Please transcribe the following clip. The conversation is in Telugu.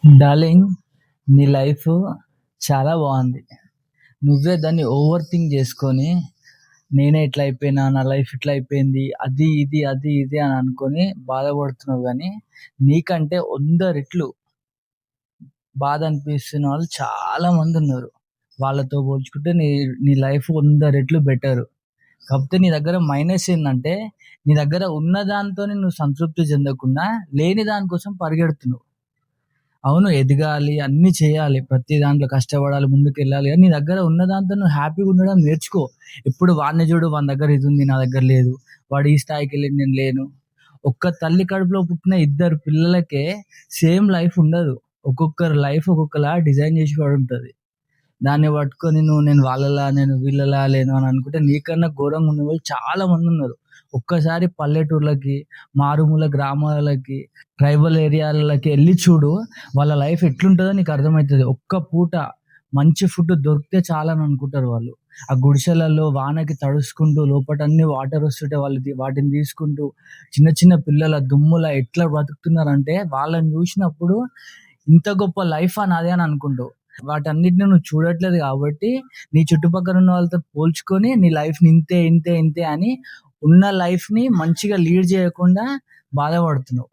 డార్లింగ్, నీ లైఫ్ చాలా బాగుంది. నువ్వే దాన్ని ఓవర్ థింక్ చేసుకొని, నేనే ఇట్లా అయిపోయినా, నా లైఫ్ ఇట్లా అయిపోయింది, అది ఇది అది ఇది అని అనుకొని బాధపడుతున్నావు. కానీ నీకంటే 100 రెట్లు బాధ అనిపిస్తున్న వాళ్ళు చాలా మంది ఉన్నారు. వాళ్ళతో పోల్చుకుంటే నీ నీ లైఫ్ 100 రెట్లు బెటర్. కాకపోతే నీ దగ్గర మైనస్ ఏంటంటే, నీ దగ్గర ఉన్న దాంతోనే నువ్వు సంతృప్తి చెందకుండా లేని దానికోసం పరిగెడుతున్నావు. అవును, ఎదగాలి, అన్నీ చేయాలి. ప్రతి దాంట్లో కష్టపడాలి, ముందుకెళ్ళాలి. కానీ నీ దగ్గర ఉన్న దాంతో నువ్వు హ్యాపీగా ఉండడం నేర్చుకో. ఎప్పుడు వాడిని చూడు, వాని దగ్గర ఇది ఉంది, నా దగ్గర లేదు. వాడు ఈ స్థాయికి వెళ్ళింది, నేను లేను. ఒక్క తల్లి కడుపులో పుట్టిన ఇద్దరు పిల్లలకే సేమ్ లైఫ్ ఉండదు. ఒక్కొక్కరి లైఫ్ ఒక్కొక్కలా డిజైన్ చేసి పడి ఉంటుంది. దాన్ని పట్టుకొని నువ్వు నేను వాళ్ళలా, నేను వీళ్ళలా లేను అని అనుకుంటే నీకన్నా ఘోరంగా ఉన్న వాళ్ళు చాలా మంది ఉన్నారు. ఒక్కసారి పల్లెటూర్లకి, మారుమూల గ్రామాలకి, ట్రైబల్ ఏరియాలకి వెళ్ళి చూడు. వాళ్ళ లైఫ్ ఎట్లుంటుందో నీకు అర్థమవుతుంది. ఒక్క పూట మంచి ఫుడ్ దొరికితే చాలని అనుకుంటారు వాళ్ళు. ఆ గుడిసెలలో వానకి తడుసుకుంటూ, లోపట అన్ని వాటర్ వస్తుంటే వాళ్ళు వాటిని తీసుకుంటూ, చిన్న చిన్న పిల్లల దుమ్ముల ఎట్లా బతుకుతున్నారంటే వాళ్ళని చూసినప్పుడు ఇంత గొప్ప లైఫ్ నాదే అని అనుకుంటావు. వాటన్నిటిని నువ్వు చూడట్లేదు కాబట్టి నీ చుట్టుపక్కల ఉన్న వాళ్ళతో పోల్చుకొని నీ లైఫ్ని ఇంతే ఇంతే ఇంతే అని ఉన్న లైఫ్ని మంచిగా లీడ్ చేయకుండా బాధపడుతున్నావు.